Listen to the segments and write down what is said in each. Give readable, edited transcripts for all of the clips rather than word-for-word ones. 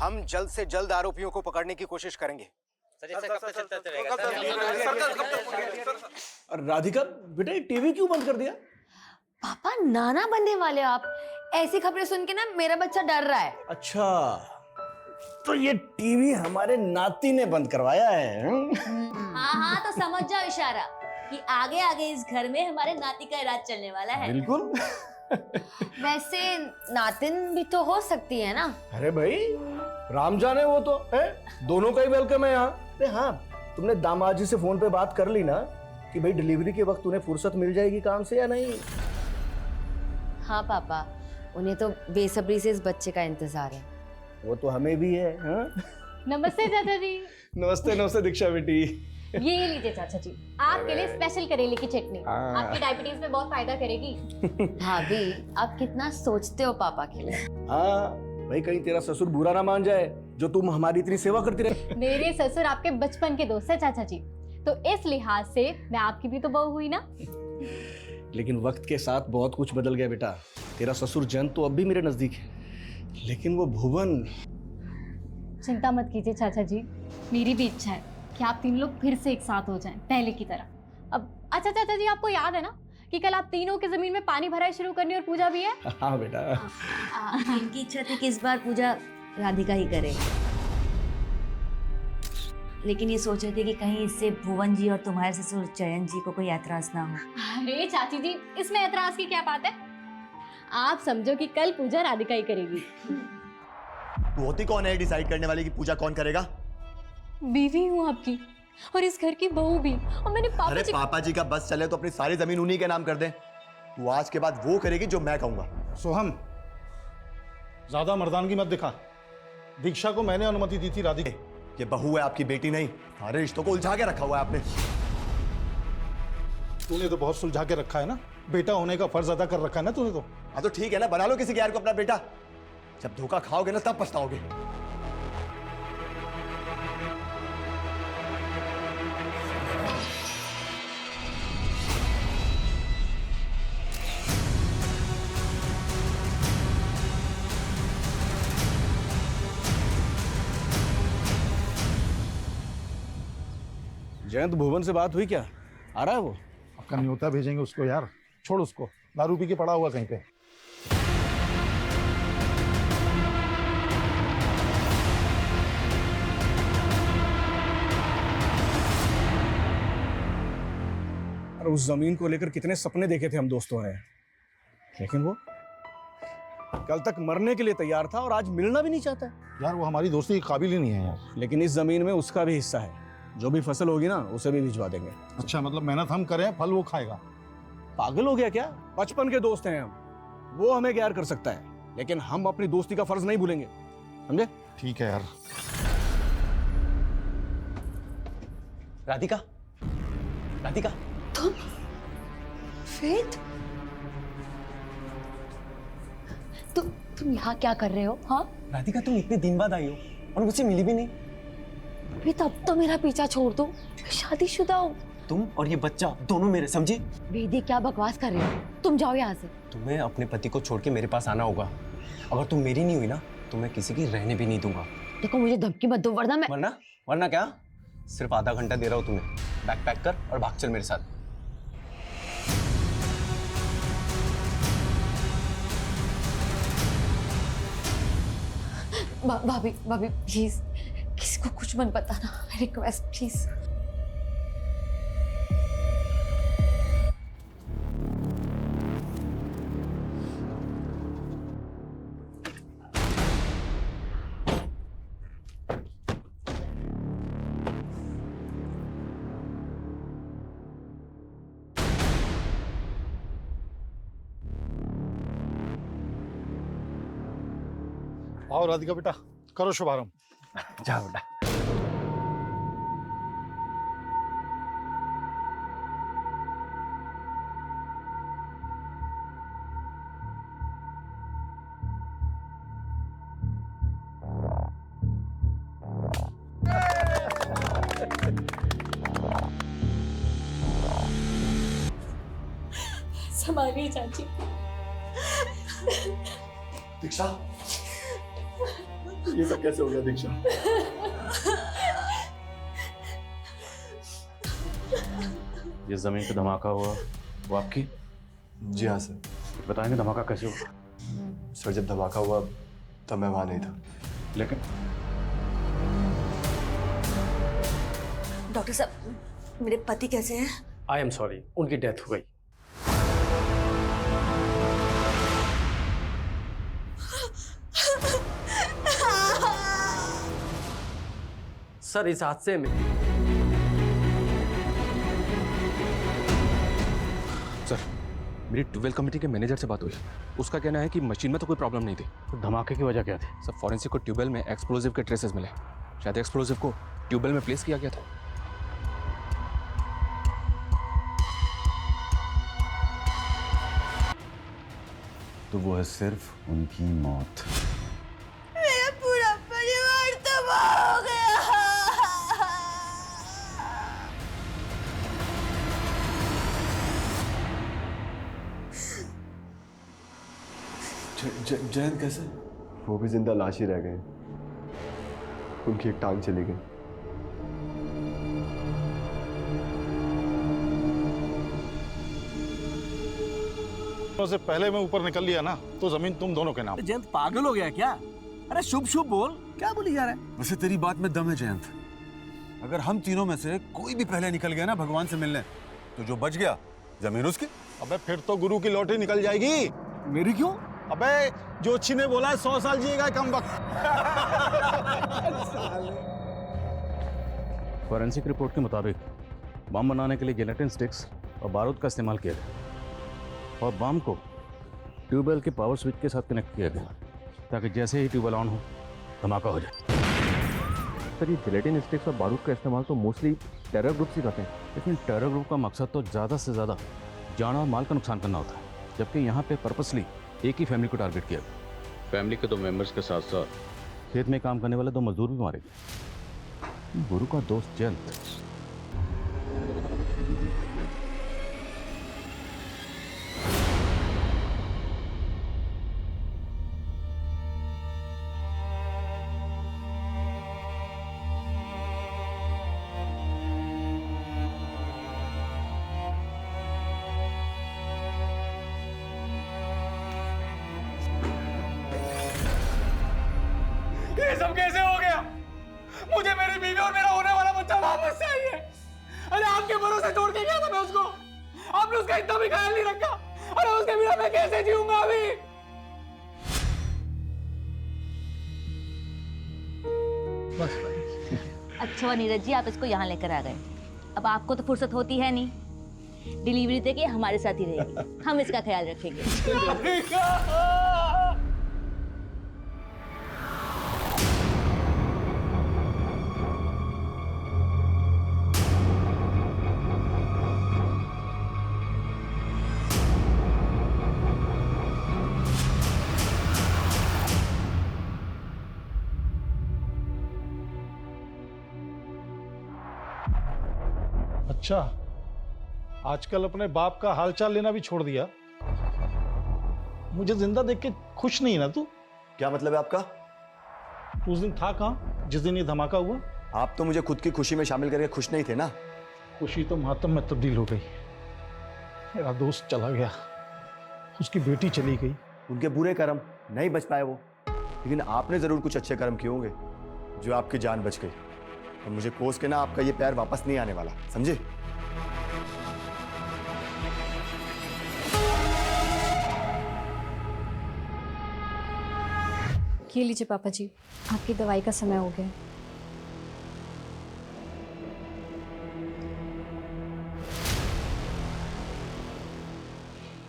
हम जल्द से जल्द आरोपियों को पकड़ने की कोशिश करेंगे। और राधिका बेटा ये टीवी क्यों बंद कर दिया? पापा नाना बनने वाले आप। ऐसी खबरें सुन के ना मेरा बच्चा डर रहा है। अच्छा तो ये टीवी हमारे नाती ने बंद करवाया है। हाँ हाँ तो समझ जाओ इशारा कि आगे आगे इस घर में हमारे नाती का राज चलने वाला है। बिल्कुल। वैसे नातिन भी तो हो सकती है ना। अरे भाई राम जाने वो तो है, दोनों का ही वेलकम है यहाँ। अरे हाँ तुमने दामाद जी से फोन पे बात कर ली ना कि भाई डिलीवरी के वक्त उन्हें फुर्सत मिल जाएगी काम से या नहीं? हाँ पापा उन्हें तो बेसब्री से इस बच्चे का इंतजार है। वो तो हमें भी है। हाँ? नमस्ते चाचा जी। नमस्ते नमस्ते दीक्षा बेटी। ये लीजिए चाचा जी, आपके लिए स्पेशल करेले की चटनी, आपकी डायबिटीज में बहुत फायदा करेगी। भाभी आप कितना सोचते हो पापा के लिए। हाँ भाई कहीं तेरा ससुर बुरा ना मान जाए जो तुम हमारी इतनी सेवा करती रहे। मेरे ससुर आपके बचपन के दोस्त है चाचा जी, तो इस लिहाज से मैं आपकी भी तो बहू हुई ना। लेकिन वक्त के साथ बहुत कुछ बदल गया बेटा। तेरा ससुर जयंत तो अब भी मेरे नजदीक है, लेकिन वो भुवन। चिंता मत कीजिए चाचा जी, मेरी भी इच्छा है कि आप तीन लोग फिर से एक साथ हो जाएं पहले की तरह। अब अच्छा चाचा जी आपको याद है ना कि कल आप तीनों की जमीन में पानी भराई शुरू करनी और पूजा भी है। हाँ बेटा। इनकी इच्छा थी कि इस बार पूजा राधिका ही करे, लेकिन ये सोच रहे थे कि कहीं इससे भुवन जी और तुम्हारे ससुर जयंत जी को कोई ऐतराज ना हो। अरे चाची जी इसमें ऐतराज की क्या बात है, आप समझो कि कल पूजा राधिका ही करेगी। तू होती कौन है डिसाइड करने वाली कि पूजा कौन करेगा? बीवी हूँ आपकी और इस घर की बहू भी, और मैंने अरे पापा जी का बस चले तो अपनी सारी जमीन उन्हीं के नाम कर दे। तू आज के बाद वो करेगी जो मैं कहूंगा। सोहम ज्यादा मर्दानगी मत दिखा। दीक्षा को मैंने अनुमति दी थी राधिका। ये बहू है आपकी बेटी नहीं। सारे रिश्तों को उलझा के रखा हुआ है आपने। तूने तो बहुत सुलझा के रखा है ना, बेटा होने का फर्ज अदा कर रखा है ना तूने तो। हाँ तो ठीक है ना, बना लो किसी गैर को अपना बेटा। जब धोखा खाओगे ना तब पछताओगे। जयंत भुवन से बात हुई क्या? आ रहा है वो? आपका न्योता भेजेंगे उसको यार, छोड़ उसको, दारू पी के पड़ा हुआ कहीं पे। और उस जमीन को लेकर कितने सपने देखे थे हम दोस्तों ने, लेकिन वो कल तक मरने के लिए तैयार था और आज मिलना भी नहीं चाहता है। यार वो हमारी दोस्ती के काबिल ही नहीं है यार। लेकिन इस जमीन में उसका भी हिस्सा है, जो भी फसल होगी ना उसे भी भिजवा देंगे। अच्छा मतलब मेहनत हम करें, फल वो खाएगा? पागल हो गया क्या? बचपन के दोस्त हैं हम, वो हमें गैर कर सकता है, लेकिन हम अपनी दोस्ती का फर्ज नहीं भूलेंगे, समझे? ठीक है यार। राधिका, राधिका तुम वेद, तुम यहाँ क्या कर रहे हो? हाँ राधिका तुम इतने दिन बाद आई हो और मुझसे मिली भी नहीं। वेद अब तो मेरा पीछा छोड़ दो, मैं शादीशुदा हूँ। तुम और ये बच्चा दोनों मेरे, समझी? वेदी क्या बकवास कर रहे हो? तुम जाओ यहाँ से। तुम्हें अपने पति को छोड़ के मेरे पास आना होगा। अगर तुम मेरी नहीं हुई ना तो मैं किसी की रहने भी नहीं दूंगा। देखो मुझे धमकी मत दो वरना मैं। वरना क्या? सिर्फ आधा घंटा दे रहा हूँ तुम्हें, बैग पैक कर और भाग चल मेरे साथ। भाभी भाभी प्लीज किसी को कुछ मत बताना, रिक्वेस्ट प्लीज। आओ राधिका बेटा, करो शुभारंभ। जाओ बेटा। संभालिए चाची। दीक्षा ये सब कैसे हो गया दीक्षा? ये जमीन पे धमाका हुआ वो आपकी? जी हाँ सर। बताएंगे धमाका कैसे हुआ? सर जब धमाका हुआ तब मैं वहां नहीं था। लेकिन डॉक्टर साहब, मेरे पति कैसे हैं? आई एम सॉरी, उनकी डेथ हो गई। सर इस हादसे में सर मेरी 12 कमेटी के मैनेजर से बात हुई। उसका कहना है कि मशीन में तो कोई प्रॉब्लम नहीं थी। तो धमाके की वजह क्या थी? सर फॉरेंसिक को ट्यूबवेल में एक्सप्लोजिव के ट्रेसेस मिले। शायद एक्सप्लोजिव को ट्यूबवेल में प्लेस किया गया था। तो वो है सिर्फ उनकी मौत। मेरा पूरा परिवार तबाह हो गया। जयंत कैसे? वो भी जिंदा लाश ही रह गए। उनकी एक टांग चली गई। से पहले मैं ऊपर निकल लिया ना तो जमीन तुम दोनों के नाम। जयंत पागल हो गया क्या? अरे शुभ शुभ बोल, क्या बोली जा रहा है? वैसे तेरी बात में दम है जयंत। अगर हम तीनों में से कोई भी पहले निकल गया ना भगवान से मिलने, तो जो बच गया जमीन उसकी। अबे फिर तो गुरु की लॉटरी निकल जाएगी। मेरी क्यों? अबे जोशी ने बोला 100 साल जिएगा कम वक्त। फॉरेंसिक रिपोर्ट के मुताबिक बम बनाने के लिए जिलेटिन स्टिक्स और बारूद का इस्तेमाल किया गया और बम को ट्यूबवेल के पावर स्विच के साथ कनेक्ट किया गया ताकि जैसे ही ट्यूबवेल ऑन हो धमाका हो जाए। सर ये जिलेटिन स्टिक्स और बारूद का इस्तेमाल तो मोस्टली टेरर ग्रुप्स ही करते हैं। लेकिन टेरर ग्रुप का मकसद तो ज़्यादा से ज़्यादा जान और माल का नुकसान करना होता है, जबकि यहाँ पे पर्पसली एक ही फैमिली को टारगेट किया गया। फैमिली के 2 मेंबर्स के साथ साथ खेत में काम करने वाले 2 मजदूर भी मारे गए। गुरु का दोस्त जयंत ये सब कैसे हो गया? मुझे मेरी बीवी और मेरा होने वाला बच्चा वापस चाहिए। अरे आपके भरोसे छोड़ के गया था मैं उसको, आपने उसका इतना भी ख्याल नहीं रखा। अरे उसके बिना मैं कैसे जीऊंगा अभी? अच्छा हुआ नीरज जी आप इसको यहाँ लेकर आ गए। अब आपको तो फुर्सत होती है नहीं, डिलीवरी तक ये हमारे साथ ही रहेगी, हम इसका ख्याल रखेंगे। अच्छा आजकल अपने बाप का हालचाल लेना भी छोड़ दिया। मुझे जिंदा देख के खुश नहीं ना तू? क्या मतलब है आपका? उस दिन था कहाँ जिस दिन ये धमाका हुआ? आप तो मुझे खुद की खुशी में शामिल करके खुश नहीं थे ना। खुशी तो मातम में तब्दील हो गई। मेरा दोस्त चला गया, उसकी बेटी चली गई। उनके बुरे कर्म, नहीं बच पाए वो, लेकिन आपने जरूर कुछ अच्छे कर्म किए होंगे जो आपकी जान बच गई। और मुझे कोस के ना आपका ये पैर वापस नहीं आने वाला, समझे? ये लीजिए पापा जी, आपकी दवाई का समय हो गया।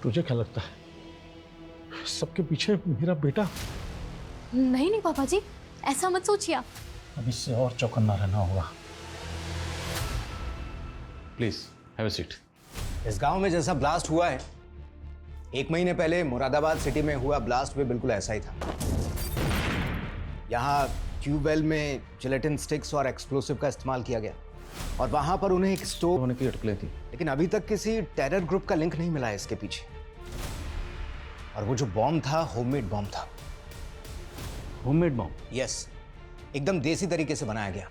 तुझे क्या लगता है सबके पीछे मेरा बेटा? नहीं नहीं पापा जी, ऐसा मत सोचिए आप। अब इससे और चौकन्ना रहना होगा। Please have a seat. इस गांव में जैसा ब्लास्ट हुआ है, 1 महीने पहले मुरादाबाद सिटी में हुआ ब्लास्ट भी बिल्कुल ऐसा ही था। यहाँ ट्यूबवेल में जिलेटिन स्टिक्स और एक्सप्लोसिव का इस्तेमाल किया गया और वहां पर उन्हें एक स्टोव होने की अटकलें थी, लेकिन अभी तक किसी टेरर ग्रुप का लिंक नहीं मिला है इसके पीछे। और वो जो बॉम्ब था होममेड बॉम्ब था। Homemade bomb? यस। एकदम देसी तरीके से बनाया गया।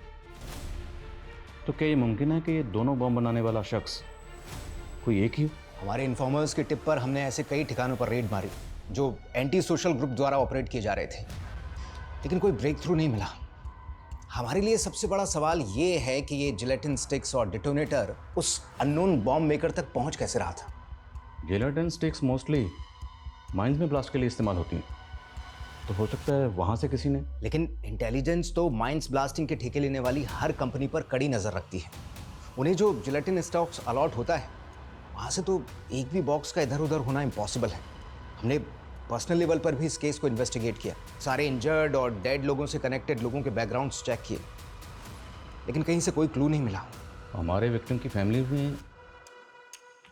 तो क्या ये मुमकिन है कि ये दोनों बम बनाने वाला शख्स कोई एक ही हो? हमारे इन्फॉर्मर्स के टिप पर हमने ऐसे कई ठिकानों पर रेड मारी जो एंटी सोशल ग्रुप द्वारा ऑपरेट किए जा रहे थे, लेकिन कोई ब्रेक थ्रू नहीं मिला। हमारे लिए सबसे बड़ा सवाल ये है कि ये जिलेटिन स्टिक्स और डिटोनेटर उस अननोन बॉम्ब मेकर तक पहुंच कैसे रहा था। जिलेटिन स्टिक्स मोस्टली माइंस में ब्लास्ट के लिए इस्तेमाल होती हैं, तो हो सकता है वहां से किसी ने। लेकिन इंटेलिजेंस तो माइंस ब्लास्टिंग के ठेके लेने वाली हर कंपनी पर कड़ी नजर रखती है। उन्हें जो जिलेटिन स्टॉक्स अलॉट होता है वहां से तो एक भी बॉक्स का इधर उधर होना इम्पॉसिबल है। हमने पर्सनल लेवल पर भी इस केस को इन्वेस्टिगेट किया, सारे इंजर्ड और डेड लोगों से कनेक्टेड लोगों के बैकग्राउंड्स चेक किए, लेकिन कहीं से कोई क्लू नहीं मिला। हमारे विक्टिम की फैमिली में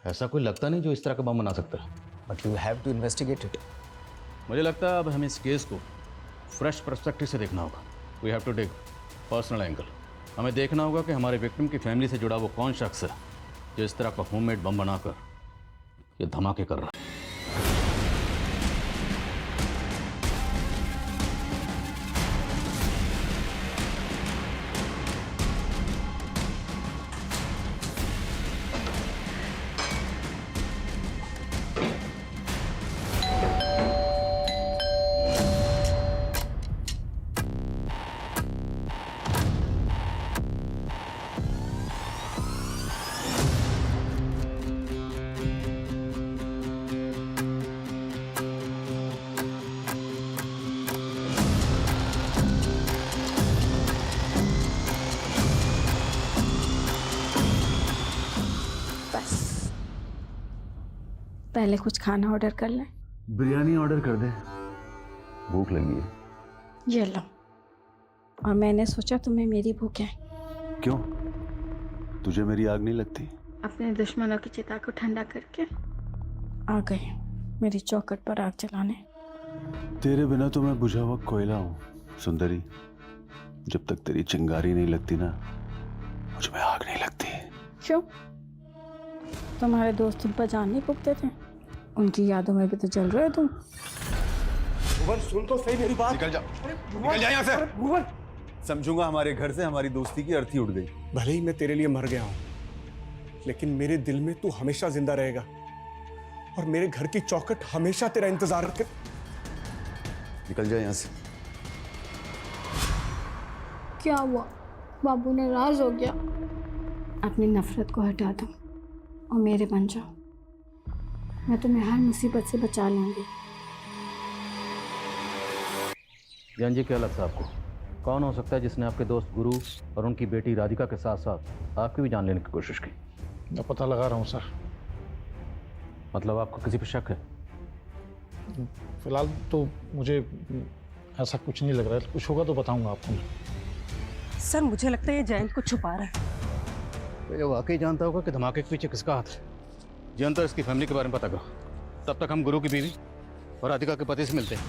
ऐसा कोई लगता नहीं जो इस तरह का बम बना सकता है। But you have to investigate it. मुझे लगता है अब हमें इस केस को फ्रेश पर्सपेक्टिव से देखना होगा। We have to take personal angle. हमें देखना होगा कि हमारे विक्टिम की फैमिली से जुड़ा वो कौन शख्स है जो इस तरह का होममेड बम बनाकर ये धमाके कर रहा है। पहले कुछ खाना ऑर्डर कर लें। बिरयानी ऑर्डर कर दे, भूख लगी है। ये लो। और मैंने सोचा तुम्हें मेरी भूख है। क्यों, तुझे मेरी आग नहीं लगती? अपने दुश्मनों की चिता को ठंडा करके आ गई मेरी चौखट पर आग जलाने। तेरे बिना तो मैं बुझा हुआ कोयला हूँ सुंदरी। जब तक तेरी चिंगारी नहीं लगती ना, मुझ में आग नहीं लगती। क्यों, तुम्हारे दोस्त तुम पर जान नहीं फूकते थे? उनकी यादों में भी तो जल रहे हो तुम। भुवन सुन तो सही मेरी बात। निकल जा, निकल जा यहाँ से। भुवन, समझूंगा हमारे घर से हमारी दोस्ती की अर्थी उड़ गई। भले ही मैं तेरे लिए मर गया हूं, लेकिन मेरे दिल में तू हमेशा जिंदा रहेगा और मेरे घर की चौखट हमेशा तेरा इंतजार रखे। निकल जा यहाँ से। क्या हुआ, बाबू नाराज हो गया? अपनी नफरत को हटा दो और मेरे बन जाओ। मैं तुम्हें हर मुसीबत से बचा लूंगी। जान जी, क्या लगता है आपको कौन हो सकता है जिसने आपके दोस्त गुरु और उनकी बेटी राधिका के साथ साथ आपकी भी जान लेने की कोशिश की? मैं पता लगा रहा हूँ सर। मतलब आपको किसी पे शक है? फिलहाल तो मुझे ऐसा कुछ नहीं लग रहा है, कुछ होगा तो बताऊंगा आपको। सर मुझे लगता है ये जयंत को छुपा रहा है। तो ये वाकई जानता होगा कि धमाके के पीछे किसका हाथ है। जयंत और इसकी फैमिली के बारे में पता करो, तब तक हम गुरु की बीवी और राधिका के पति से मिलते हैं।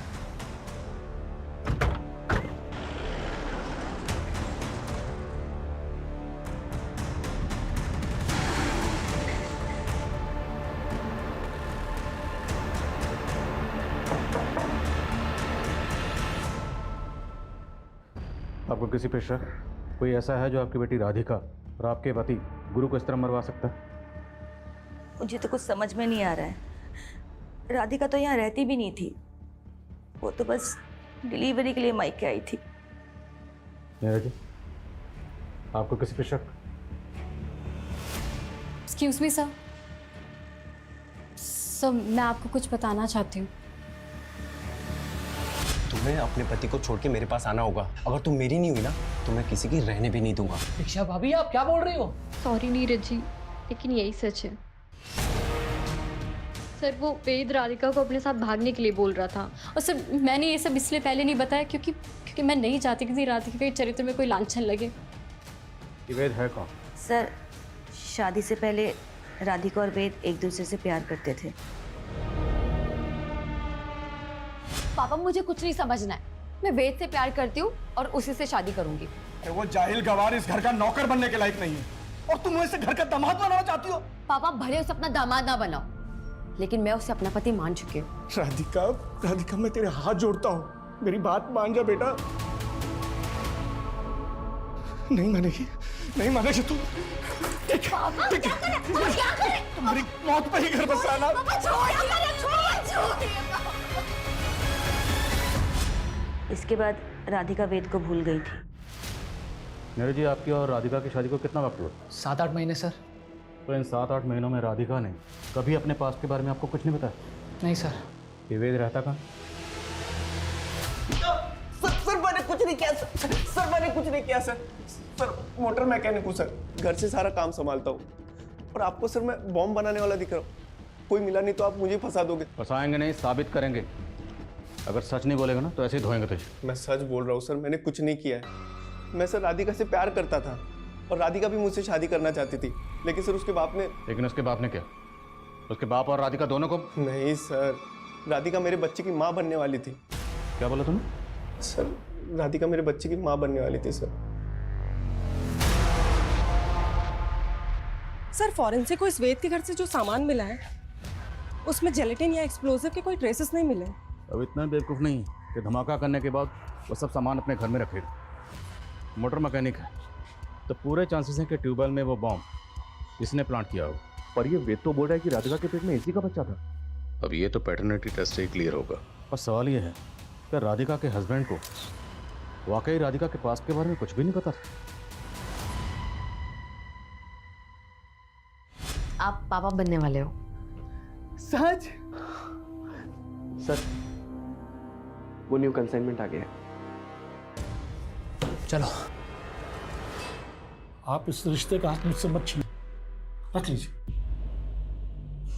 आपको किसी पे शक, कोई ऐसा है जो आपकी बेटी राधिका और आपके पति गुरु को इस तरह मरवा सकता है? मुझे तो कुछ समझ में नहीं आ रहा है। राधिका तो यहाँ रहती भी नहीं थी, वो तो बस डिलीवरी के लिए मायके आई थी। नीरज जी, आपको किसी पे शक? Excuse me sir. सर मैं आपको कुछ बताना चाहती हूँ। तुम्हें अपने पति को छोड़ के मेरे पास आना होगा। अगर तुम मेरी नहीं हुई ना तो मैं किसी की रहने भी नहीं दूंगा। दीक्षा भाभी आप क्या बोल रही हो? सॉरी नीरज जी, लेकिन यही सच है। सर वो वेद राधिका को अपने साथ भागने के लिए बोल रहा था, और सर मैंने ये सब इसलिए पहले नहीं बताया क्योंकि मैं नहीं चाहती कि राधिका के चरित्र में कोई लांछन लगे। वेद है कौन? सर शादी से पहले राधिका और वेद एक दूसरे से प्यार करते थे। पापा मुझे कुछ नहीं समझना है। मैं वेद से प्यार करती हूँ और उसी से शादी करूंगी। वो जाहिल गवार इस घर का नौकर बनने के लायक नहीं है, और तुम उसे घर का दामाद बनाना चाहती हो। पापा भले उसे अपना दामाद ना बनाओ, लेकिन मैं उसे अपना पति मान चुकी हूँ। राधिका, राधिका मैं तेरे हाथ जोड़ता हूँ, मेरी बात मान जा बेटा। नहीं मानेगी, नहीं मानेगी तू। मेरी मौत पे ही घर बसाना। इसके बाद राधिका वेद को भूल गई थी। नीरज जी, आपकी और राधिका की शादी को कितना वक्त हुआ? 7-8 महीने सर। तो इन 7-8 महीनों में राधिका ने कभी अपने पास्ट के बारे में आपको कुछ नहीं बताया? नहीं सर। ये वेद रहता कहाँ? सर मैंने कुछ नहीं किया सर मैंने कुछ नहीं किया सर मोटर मैकेनिक हूँ सर, घर से सारा काम संभालता हूँ। और आपको सर मैं बॉम्ब बनाने वाला दिख रहा हूँ। कोई मिला नहीं तो आप मुझे फंसा दोगे। फंसाएंगे नहीं, साबित करेंगे। अगर सच नहीं बोलेगा ना तो ऐसे ही धोएंगे तुझे। मैं सच बोल रहा हूँ सर, मैंने कुछ नहीं किया है। मैं सर राधिका से प्यार करता था और राधिका भी मुझसे शादी करना चाहती थी, लेकिन सर उसके बाप ने। लेकिन उसके बाप ने क्या? उसके बाप और राधिका दोनों को? नहीं सर, राधिका मेरे बच्चे की माँ बनने वाली थी। क्या बोला तूने? सर राधिका मेरे बच्चे की माँ बनने वाली थी सर। सर फॉरेंसिक को इस वेद के घर से जो सामान मिला है उसमें जेलेटिन या एक्सप्लोजिव के कोई ट्रेसेस नहीं मिले। अब इतना बेवकूफ़ नहीं कि धमाका करने के बाद वो सब सामान अपने घर में रखेगा। मोटर मैकेनिक है तो पूरे चांसेस हैं कि ट्यूबवेल में वो बॉम्ब इसने प्लांट किया हो। पर ये वेद तो बोल रहा है कि राधिका के पेट में इसी का बच्चा था। अब ये तो पैटर्निटी टेस्ट से ही क्लियर होगा। पर सवाल ये है कि राधिका के हस्बैंड को वाकई राधिका के पास्ट के बारे में कुछ भी नहीं पता था। आप पापा बनने वाले हो? सच? सर वो न्यू कंसाइनमेंट आ गया है। चलो, आप इस रिश्ते का हाथ मुझसे मत छीनिए, रख लीजिए।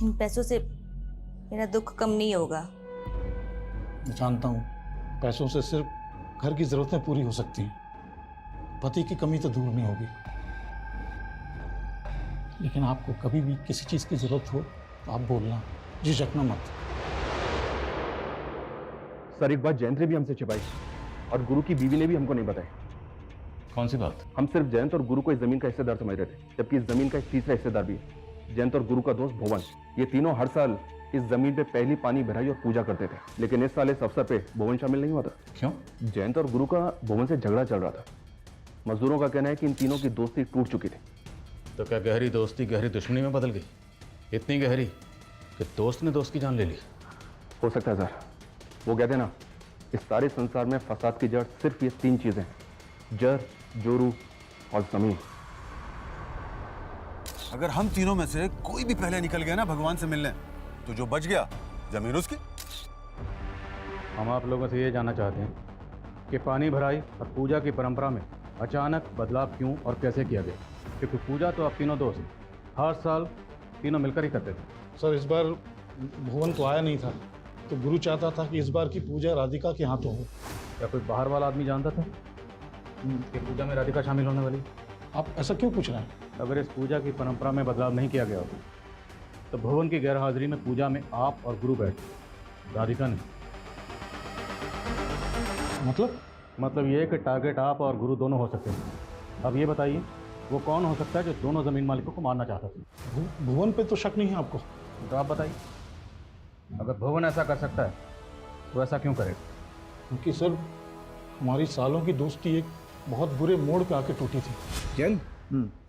इन पैसों से मेरा दुख कम नहीं होगा। मैं जानता हूँ पैसों से सिर्फ घर की जरूरतें पूरी हो सकती हैं, पति की कमी तो दूर नहीं होगी। लेकिन आपको कभी भी किसी चीज की जरूरत हो तो आप बोलना, झिझकना मत। सर एक बात जयंत ने भी हमसे छिपाई और गुरु की बीवी ने भी हमको नहीं बताई। कौन सी बात? हम सिर्फ जयंत और गुरु को इस जमीन का हिस्सेदार समझ रहे थे, जबकि इस जमीन का एक तीसरा हिस्सेदार भी है। जयंत और गुरु का दोस्त भुवन। ये तीनों हर साल इस जमीन पे पहली पानी भराई और पूजा करते थे, लेकिन इस साल इस अवसर पे भुवन शामिल नहीं हुआ था। क्यों? जयंत और गुरु का भुवन से झगड़ा चल रहा था। मजदूरों का कहना है कि इन तीनों की दोस्ती टूट चुकी थी। तो क्या गहरी दोस्ती गहरी दुश्मनी में बदल गई? इतनी गहरी कि दोस्त ने दोस्त की जान ले ली। हो सकता है सर। वो कहते हैं ना, इस सारे संसार में फसाद की जड़ सिर्फ ये 3 चीजें हैं, जर, जोरू और जमीन। अगर हम तीनों में से कोई भी पहले निकल गया ना भगवान से मिलने, तो जो बच गया जमीन उसकी। हम आप लोगों से ये जानना चाहते हैं कि पानी भराई और पूजा की परंपरा में अचानक बदलाव क्यों और कैसे किया गया? क्योंकि पूजा तो आप तीनों दोस्त हर साल तीनों मिलकर ही करते थे। सर इस बार भुवन तो आया नहीं था, तो गुरु चाहता था कि इस बार की पूजा राधिका के हाथों हो। क्या कोई बाहर वाला आदमी जानता था कि पूजा में राधिका शामिल होने वाली? आप ऐसा क्यों पूछ रहे हैं? अगर इस पूजा की परंपरा में बदलाव नहीं किया गया होता तो भुवन की गैरहाजिरी में पूजा में आप और गुरु बैठे, राधिका नहीं। मतलब ये कि टारगेट आप और गुरु दोनों हो सकते हैं। अब ये बताइए वो कौन हो सकता है जो दोनों जमीन मालिकों को मारना चाहता था? भुवन पे तो शक नहीं है आपको? तो आप बताइए, अगर भुवन ऐसा कर सकता है तो ऐसा क्यों करेगा? क्योंकि सर हमारी सालों की दोस्ती एक बहुत बुरे मोड़ पे आके टूटी थी। जैन,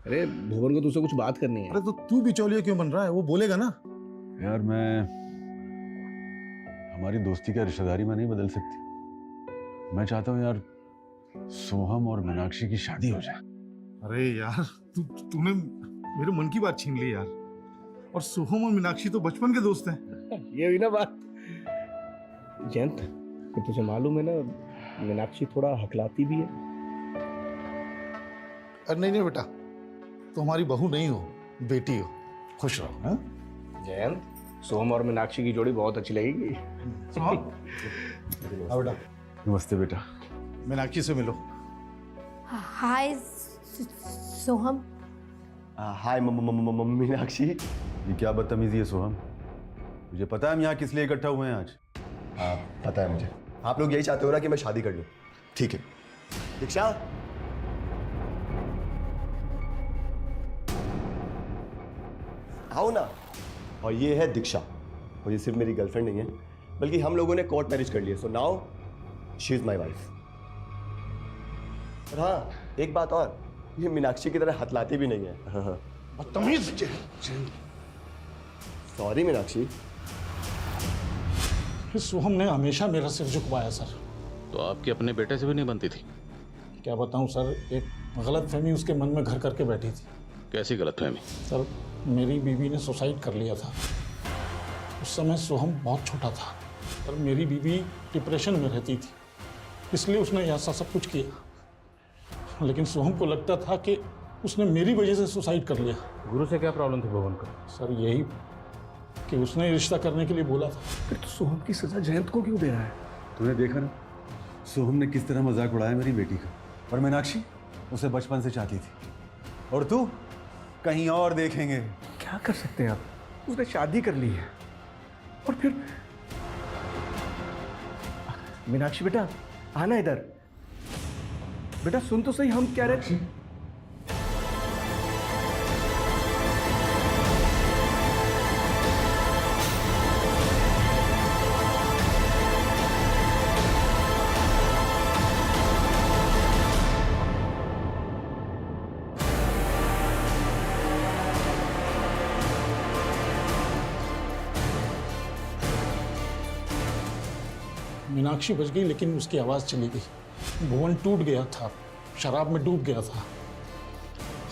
अरे भुवन को तुझसे कुछ बात करनी है। अरे तो तू बिचौलिया क्यों बन रहा है? वो बोलेगा ना। यार हमारी दोस्ती क्या रिश्तेदारी में नहीं बदल सकती। मैं चाहता हूँ यार सोहम और मीनाक्षी की शादी हो जाए। अरे यार तूने मेरे मन की बात छीन ली यार। और सोहम और मीनाक्षी तो बचपन के दोस्त हैं। ये हुई ना बात। जयंत, तुझे मालूम है ना मीनाक्षी थोड़ा हकलाती भी है। अरे नहीं बेटा, तो हमारी बहू नहीं हो, बेटी हो। खुश रहो। हाँ जयंत, सोहम और मीनाक्षी की जोड़ी बहुत अच्छी लगेगी। बेटा नमस्ते बेटा। मीनाक्षी से मिलो। हाय सोहम। हाय मीनाक्षी। ये क्या बदतमीजी है सोहम? मुझे पता है हम यहाँ किस लिए इकट्ठा हुए हैं आज। हाँ पता है मुझे। आप लोग यही चाहते हो ना कि मैं शादी कर लूं? ठीक है। दीक्षा, आओ ना। और ये है दीक्षा, और ये सिर्फ मेरी गर्लफ्रेंड नहीं है बल्कि हम लोगों ने कोर्ट मैरिज कर लिया। So now she is my wife. और हाँ एक बात और, ये मीनाक्षी की तरह हथलाती भी नहीं है। हाँ। बदतमीज। सॉरी मीनाक्षी। सोहम ने हमेशा मेरा सिर झुकवाया सर। तो आपकी अपने बेटे से भी नहीं बनती थी? क्या बताऊं सर, एक गलतफहमी उसके मन में घर करके बैठी थी। कैसी गलतफहमी? सर, मेरी बीवी ने सुसाइड कर लिया था। उस समय सोहम बहुत छोटा था और मेरी बीवी डिप्रेशन में रहती थी, इसलिए उसने ऐसा सब कुछ किया। लेकिन सोहम को लगता था कि उसने मेरी वजह से सुसाइड कर लिया। गुरु से क्या प्रॉब्लम थी भवन का? सर यही कि उसने रिश्ता करने के लिए बोला था। फिर तो सोहम की सजा जयंत को क्यों दे रहा है? तूने देखा ना सोहम ने किस तरह मजाक उड़ाया मेरी बेटी का। और मीनाक्षी उसे बचपन से चाहती थी, और तू कहीं और देखेंगे। क्या कर सकते हैं आप? उसने शादी कर ली है और फिर मीनाक्षी बेटा आना इधर। बेटा सुन तो सही, हम क्या रहे। मीनाक्षी बच गई, लेकिन उसकी आवाज़ चली गई। भुवन टूट गया था, शराब में डूब गया था।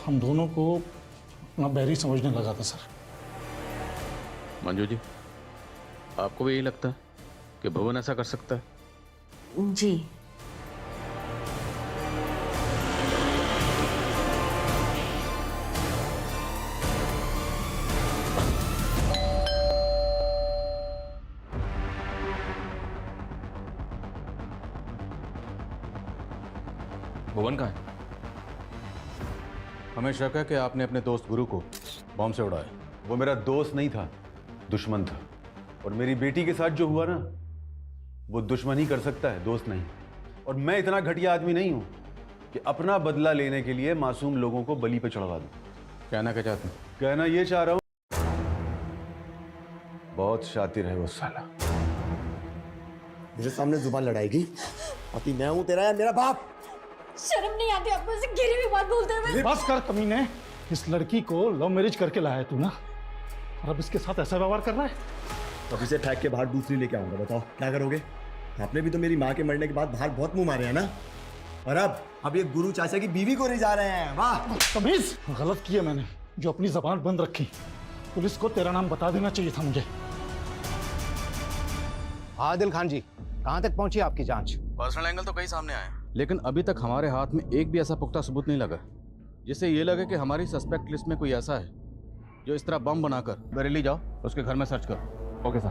हम दोनों को अपना बैरी समझने लगा था सर। मंजू जी, आपको भी यही लगता है कि भुवन ऐसा कर सकता है? जी। भुवन कहाँ है? हमें शक है कि आपने अपने दोस्त गुरु को बॉम्ब से उड़ाया। वो मेरा दोस्त नहीं था, दुश्मन था। और मेरी बेटी के साथ जो हुआ ना, वो दुश्मन ही कर सकता है, दोस्त नहीं। और मैं इतना घटिया आदमी नहीं हूं कि अपना बदला लेने के लिए मासूम लोगों को बलि पे चढ़वा दूं। कहना क्या चाहते हैं? कहना ये चाह रहा हूं, बहुत शातिर है वो साला। मेरे सामने जुबान लड़ाएगी? अति मैं हूं तेरा या मेरा बाप? शर्म नहीं आती आपको ऐसे गिरी हुई बात बोलते हुए? बस कर कमीने, इस लड़की को लव मैरिज करके लाया तू ना, और अब इसके साथ ऐसा व्यवहार कर रहा है। अब इसे फेंक के बाहर दूसरी लेके आऊंगा, बताओ क्या करोगे? आपने भी तो मेरी माँ के मरने के बाद बाहर बहुत मुंह मारे हैं ना, और अब ये गुरु चाचा की बीवी को ले जा रहे हैं। वाह तमीज! गलत किया मैंने जो अपनी जबान बंद रखी। पुलिस को तेरा नाम बता देना चाहिए था मुझे। आदिल खान जी, कहाँ तक पहुंची आपकी जांच? पर्सनल एंगल तो कई सामने आए, लेकिन अभी तक हमारे हाथ में एक भी ऐसा पुख्ता सबूत नहीं लगा जिससे ये लगे कि हमारी सस्पेक्ट लिस्ट में कोई ऐसा है जो इस तरह बम बनाकर बरेली जाओ, उसके घर में सर्च करो। Okay sir.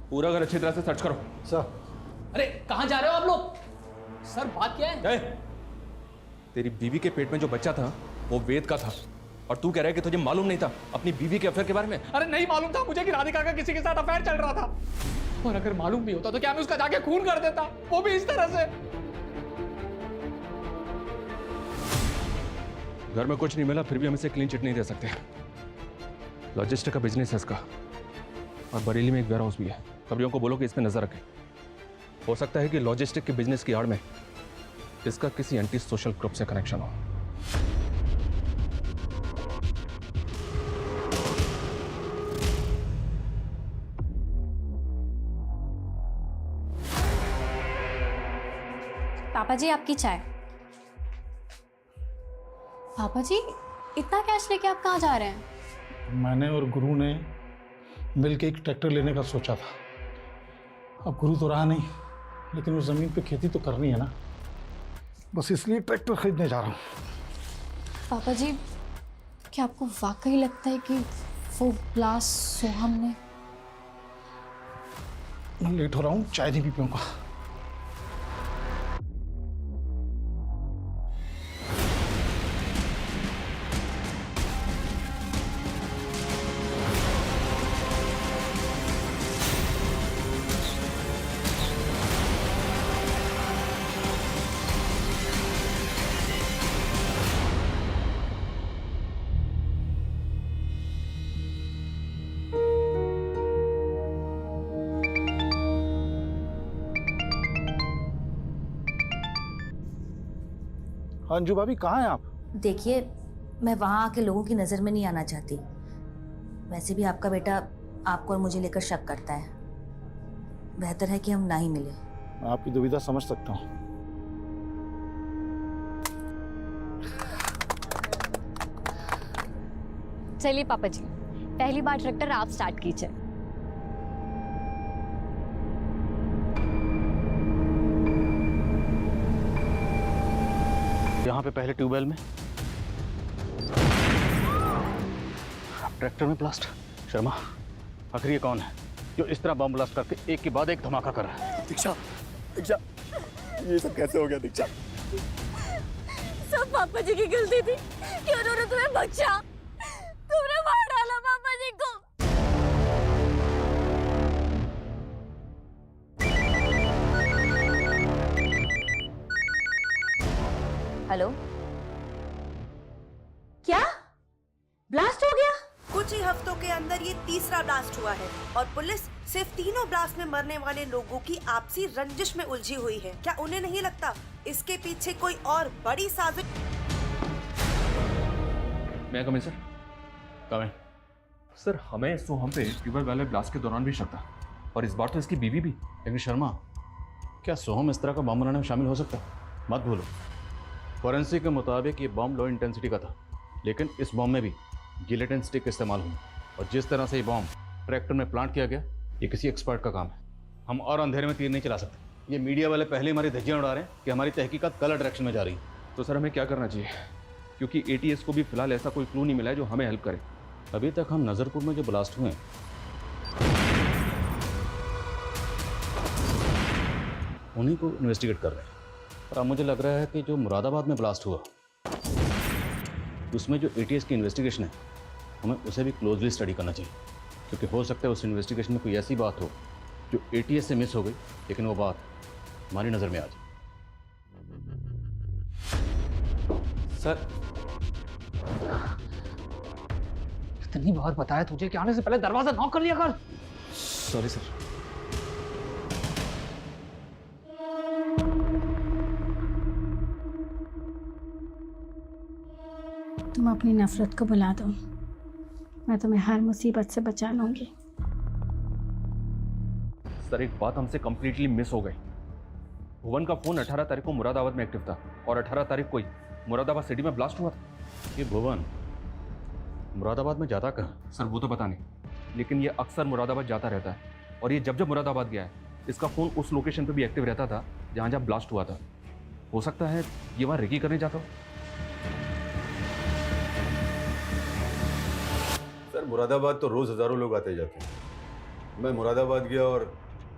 पूरा घर अच्छी तरह से सर्च करो। सर। अरे कहाँ जा रहे हो आप लोग? सर बात क्या है? तेरी बीवी के पेट में जो बच्चा था वो वेद का था, और तू कह रहा है कि तुझे मालूम नहीं था अपनी बीवी के अफेयर के बारे में? अरे नहीं मालूम था मुझे कि राधिका का किसी के साथ अफेयर चल रहा था, और अगर मालूम भी होता तो क्या मैं उसका जाके खून कर देता, वो भी इस तरह से? घर में कुछ नहीं मिला फिर भी हम इसे क्लीन चिट नहीं दे सकते। लॉजिस्टिक का बिजनेस है इसका, और बरेली में एक वेयर हाउस भी है। खबरियों को बोलो कि इस पर नजर रखें। हो सकता है कि लॉजिस्टिक के बिजनेस की आड़ में इसका किसी एंटी सोशल ग्रुप से कनेक्शन हो। पापा जी आपकी चाय। पापा जी इतना कैश लेके आप कहाँ जा रहे हैं? मैंने और गुरु ने मिलके एक ट्रैक्टर लेने का सोचा था। अब गुरु तो रहा नहीं, लेकिन उस जमीन पे खेती तो करनी है ना, बस इसलिए ट्रैक्टर खरीदने जा रहा हूँ। पापा जी क्या आपको वाकई लगता है कि वो ब्लास्ट सोहम ने? मैं लेट हो रहा हूँ, चाय नहीं पी पाऊंगा। अंजू भाभी कहाँ हैं आप? देखिए, मैं वहाँ आके लोगों की नज़र में नहीं आना चाहती। वैसे भी आपका बेटा आपको और मुझे लेकर शक करता है। बेहतर है कि हम ना ही मिले। मैं आपकी दुविधा समझ सकता हूँ। चलिए पापा जी, पहली बार ट्रैक्टर आप स्टार्ट कीजिए। यहाँ पे पहले ट्यूबवेल में, ट्रैक्टर में ब्लास्ट। शर्मा, आखिर ये कौन है जो इस तरह बम ब्लास्ट करके एक के बाद एक धमाका कर रहा है? दीक्षा, दीक्षा, ये सब कैसे हो गया दीक्षा? सब पापा जी की गलती थी कि उन्होंने तुम्हें बचा। तुमने मार डाला पापा जी को। हेलो, क्या ब्लास्ट हो गया? कुछ ही हफ्तों के अंदर ये तीसरा ब्लास्ट हुआ है और पुलिस सिर्फ तीनों ब्लास्ट में मरने वाले लोगों की आपसी रंजिश में उलझी हुई है। क्या उन्हें नहीं लगता इसके पीछे कोई और बड़ी साजिश? मैं कमिंग सर? कमें। सर, हमें सोहम पे ट्यूबवेल वाले ब्लास्ट के दौरान भी शक था, और इस बार तो इसकी बीवी भी। लेकिन शर्मा, क्या सोहम इस तरह का बम बनाने में शामिल हो सकता है? मत भूलो, फॉरेंसिक के मुताबिक ये बम लो इंटेंसिटी का था, लेकिन इस बम में भी जिलेटिन स्टिक इस्तेमाल हुई। और जिस तरह से ये बम ट्रैक्टर में प्लांट किया गया, ये किसी एक्सपर्ट का काम है। हम और अंधेरे में तीर नहीं चला सकते। ये मीडिया वाले पहले हमारी धज्जियां उड़ा रहे हैं कि हमारी तहकीकात गलत डायरेक्शन में जा रही है। तो सर, हमें क्या करना चाहिए? क्योंकि एटीएस को भी फिलहाल ऐसा कोई क्लू नहीं मिला है जो हमें हेल्प करे। अभी तक हम नज़रपुर में जो ब्लास्ट हुए हैं, उन्हीं को इन्वेस्टिगेट कर रहे हैं। और अब मुझे लग रहा है कि जो मुरादाबाद में ब्लास्ट हुआ, उसमें जो एटीएस की इन्वेस्टिगेशन है, हमें उसे भी क्लोजली स्टडी करना चाहिए। क्योंकि हो सकता है उस इन्वेस्टिगेशन में कोई ऐसी बात हो जो एटीएस से मिस हो गई, लेकिन वो बात हमारी नज़र में आ जाए। सर, इतनी बार बताया तुझे कि आने से पहले दरवाजा नॉक कर लिया कर। Sorry sir. तुम अपनी नफरत को भुला दो, मैं तुम्हें हर मुसीबत से बचा लूंगी। सर, एक बात हमसे कंप्लीटली मिस हो गई। भुवन का फोन 18 तारीख को मुरादाबाद में एक्टिव था, और 18 तारीख को ही मुरादाबाद सिटी में ब्लास्ट हुआ था। ये भुवन मुरादाबाद में जाता कहाँ? सर, वो तो पता नहीं, लेकिन ये अक्सर मुरादाबाद जाता रहता है। और ये जब जब मुरादाबाद गया है, इसका फ़ोन उस लोकेशन पे भी एक्टिव रहता था जहाँ जहाँ ब्लास्ट हुआ था। हो सकता है ये वहाँ रेकी करने जाता हो। सर, मुरादाबाद तो रोज़ हज़ारों लोग आते जाते हैं। मैं मुरादाबाद गया और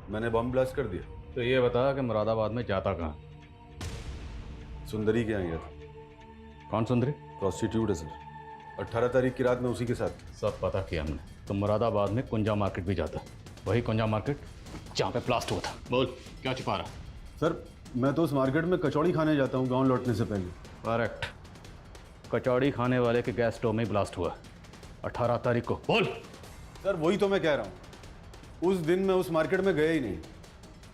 मैंने बम ब्लास्ट कर दिया। तो ये बता कि मुरादाबाद में जाता कहाँ? सुंदरी के यहाँ गया था। कौन सुंदरी? प्रोस्टिट्यूट है सर। 18 तारीख की रात में उसी के साथ। सब पता किया हमने। तो मुरादाबाद में कुंजा मार्केट भी जाता है, वही कुंजा मार्केट जहाँ पे ब्लास्ट हुआ था। बोल, क्या छिपा रहा? सर, मैं तो उस मार्केट में कचौड़ी खाने जाता हूँ गांव लौटने से पहले। करेक्ट, कचौड़ी खाने वाले के गैस स्टोव में ब्लास्ट हुआ 18 तारीख को। बोल। सर, वही तो मैं कह रहा हूँ। उस दिन मैं उस मार्केट में गया ही नहीं।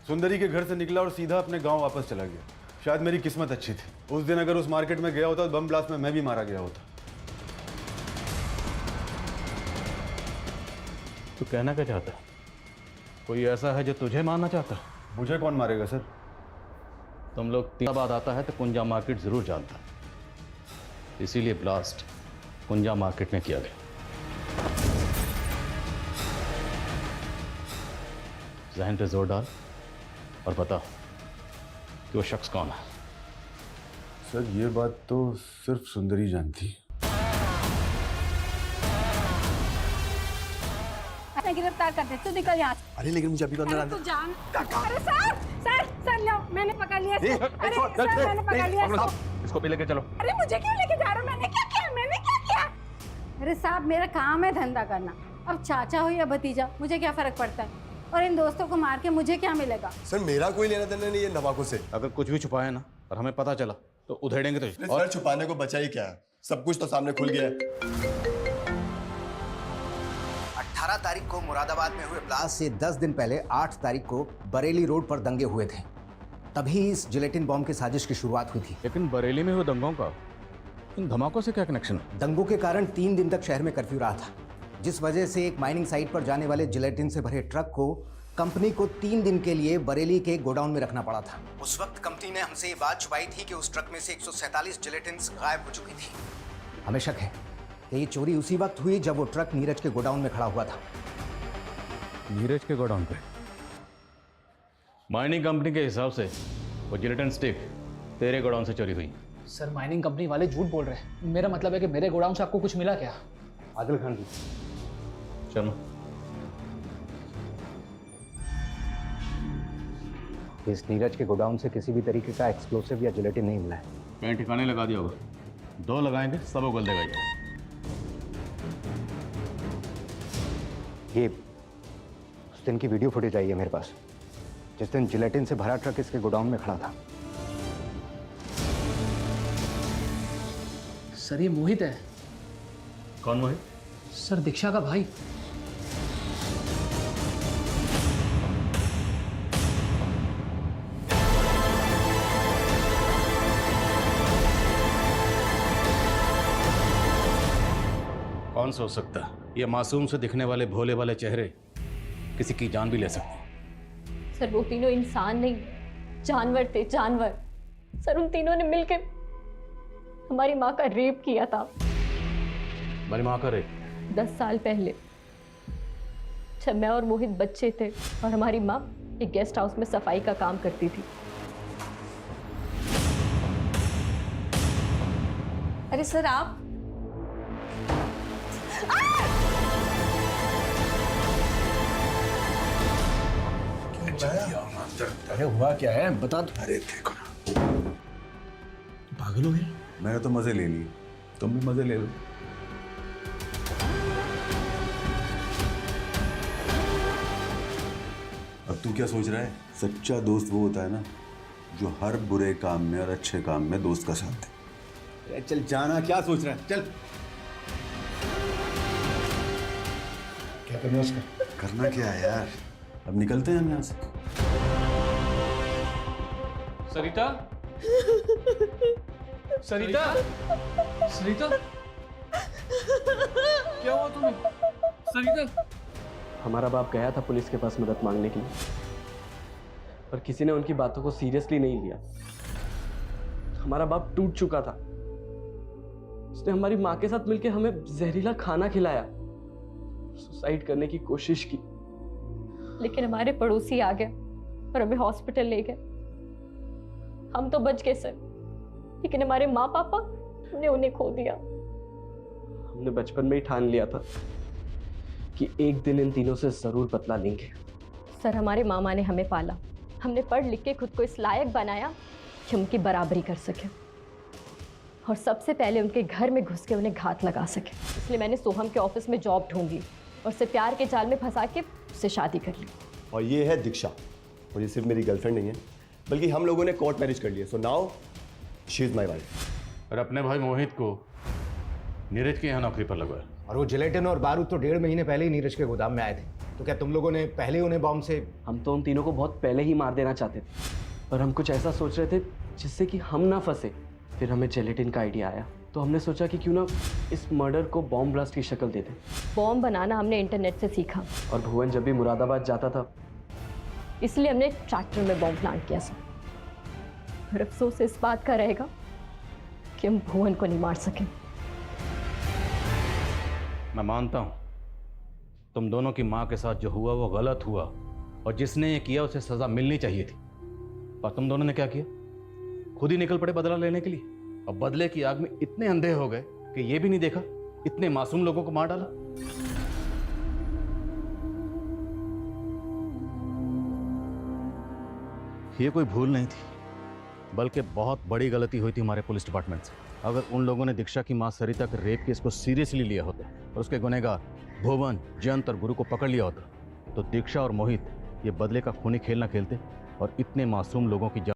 सुंदरी के घर से निकला और सीधा अपने गाँव वापस चला गया। शायद मेरी किस्मत अच्छी थी। उस दिन अगर उस मार्केट में गया होता तो बम ब्लास्ट में मैं भी मारा गया होता। तू कहना क्या चाहता है? कोई ऐसा है जो तुझे मारना चाहता है? मुझे कौन मारेगा सर? तुम लोग तीन बात आता है तो कुंजा मार्केट जरूर जानता है, इसीलिए ब्लास्ट कुंजा मार्केट में किया गया। जहन पे जोर डाल और बता कि वो शख्स कौन है। सर, ये बात तो सिर्फ सुंदरी जानती। गिरफ्तार कर दे, तू निकल यहाँ से। अरे लेकिन मुझे अभी तो अंदर अरे तू जान। अरे सर लो, मैंने पकड़ लिया। अरे सर, मैंने पकड़ लिया। इसको भी लेके चलो। अरे मुझे क्यों लेके जा रहे हो? मैंने क्या किया? अरे साहब, मेरा काम है धंधा करना। अब चाचा हो या भतीजा, मुझे क्या फर्क पड़ता है? और इन दोस्तों को मार के मुझे क्या मिलेगा? सर, मेरा कोई लेना देना नहीं है नवाकों से। अगर कुछ भी छुपाया ना और हमें पता चला तो उधेड़ेंगे तुझे। और छुपाने को बचा ही क्या है? सब कुछ तो सामने खुल गया है। 18 तारीख को मुरादाबाद में हुए ब्लास्ट से 10 दिन पहले 8 तारीख को बरेली रोड पर दंगे हुए थे। तभी इस जिलेटिन बॉम्ब की साजिश की शुरुआत हुई थी। लेकिन बरेली में हुए दंगों का इन धमाकों से क्या कनेक्शन है? दंगों के कारण 3 दिन तक शहर में कर्फ्यू रहा था, जिस वजह से एक माइनिंग साइट पर जाने वाले जिलेटिन से भरे ट्रक को कंपनी को 3 दिन के लिए बरेली के गोडाउन में रखना पड़ा था। उस वक्त कंपनी ने हमसे ये बात छुपाई थी कि उस ट्रक में से 147 जिलेटिन गायब हो चुकी थी। हमें शक है कि ये चोरी उसी वक्त हुई जब वो ट्रक नीरज के गोडाउन में खड़ा हुआ था। नीरज के गोडाउन पे? माइनिंग कंपनी के हिसाब से वो जिलेटिन स्टिक तेरे गोडाउन से चोरी हुई। सर माइनिंग कंपनी वाले झूठ बोल रहे हैं। मेरा मतलब है कि मेरे गोडाउन से आपको कुछ मिला क्या? आदिल खान जी, चलो। इस नीरज के गोडाउन से किसी भी तरीके का एक्सप्लोसिव या जिलेटिन नहीं मिला है। कहीं ठिकाने लगा दिया होगा। 2 लगाएंगे सब उगल देगा ये उस दिन की वीडियो फुटेज आई है मेरे पास, जिस दिन जिलेटिन से भरा ट्रक इसके गोडाउन में खड़ा था। सर ये मोहित है। कौन मोहित? सर दीक्षा का भाई। कौन सोच सकता ये मासूम से दिखने वाले भोले वाले चेहरे किसी की जान भी ले सकते हैं। सर वो तीनों इंसान नहीं, जानवर थे, जानवर। सर उन तीनों ने मिलकर हमारी माँ का रेप किया था। हमारी माँ का रेप? 10 साल पहले, जब मैं और मोहित बच्चे थे और हमारी माँ एक गेस्ट हाउस में सफाई का काम करती थी। अरे सर आप अरे हुआ क्या है बता दो। अरे देखो ना, पागल हो गए? मैंने तो मजे ले लिए, तुम भी मजे ले लो। अब तू क्या सोच रहा है? सच्चा दोस्त वो होता है ना जो हर बुरे काम में और अच्छे काम में दोस्त का साथ दे। चल जाना, क्या सोच रहा है? चल। क्या करना है उसका? करना क्या है यार, अब निकलते हैं हम यहाँ से। सरिता, सरिता, सरिता, क्या हुआ तुम्हें? सरिता। हमारा बाप गया था पुलिस के पास मदद मांगने के लिए, पर किसी ने उनकी बातों को सीरियसली नहीं लिया। हमारा बाप टूट चुका था। उसने हमारी माँ के साथ मिलकर हमें जहरीला खाना खिलाया, सुसाइड करने की कोशिश की। लेकिन हमारे पड़ोसी आ गए और हमें हॉस्पिटल ले गए। हम तो बच गए सर, लेकिन हमारे माँ पापा ने उन्हें खो दिया। हमने बचपन में ही ठान लिया था कि एक दिन इन तीनों से जरूर बदला लेंगे। सर हमारे मामा ने हमें पाला, हमने पढ़ लिख के खुद को इस लायक बनाया कि उनकी बराबरी कर सके, और सबसे पहले उनके घर में घुस के उन्हें घात लगा सके। इसलिए मैंने सोहम के ऑफिस में जॉब ढूंढ ली और उसे प्यार के जाल में फंसा के उससे शादी कर ली। और ये है दीक्षा, और ये सिर्फ मेरी गर्लफ्रेंड नहीं है, बल्कि हम लोगों ने कोर्ट मैरिज कर लिया। So now she is my wife. और अपने भाई मोहित को नीरज के यहाँ नौकरी पर लगवाया। और वो जिलेटिन और बारूद तो 1.5 महीने पहले ही नीरज के गोदाम में आए थे। तो क्या तुम लोगों ने पहले ही उन्हें बॉम्ब से? हम तो उन तीनों को बहुत पहले ही मार देना चाहते थे, पर हम कुछ ऐसा सोच रहे थे जिससे कि हम ना फंसे। फिर हमें जिलेटिन का आइडिया आया, तो हमने सोचा कि क्यों ना इस मर्डर को बॉम्ब ब्लास्ट की शक्ल दे दें। बॉम्ब बनाना हमने इंटरनेट से सीखा, और भुवन जब भी मुरादाबाद जाता था, इसलिए हमने ट्रैक्टर में बॉम्ब प्लांट किया सर। और अफसोस इस बात का रहेगा कि हम भुवन को नहीं मार सके। मैं मानता हूं तुम दोनों की मां के साथ जो हुआ वो गलत हुआ, और जिसने ये किया उसे सजा मिलनी चाहिए थी। पर तुम दोनों ने क्या किया? खुद ही निकल पड़े बदला लेने के लिए, और बदले की आग में इतने अंधे हो गए कि ये भी नहीं देखा इतने मासूम लोगों को मार डाला। ये कोई भूल नहीं थी, बल्कि बहुत बड़ी गलती हुई थी हमारे पुलिस डिपार्टमेंट से। अगर उन लोगों ने दीक्षा की मां सरिता के रेप केस को सीरियसली लिया होता और उसके गुनहगार भुवन, जयंत और गुरु को पकड़ लिया होता, तो दीक्षा और मोहित ये बदले का खूनी खेल ना खेलते और इतने मासूम लोगों की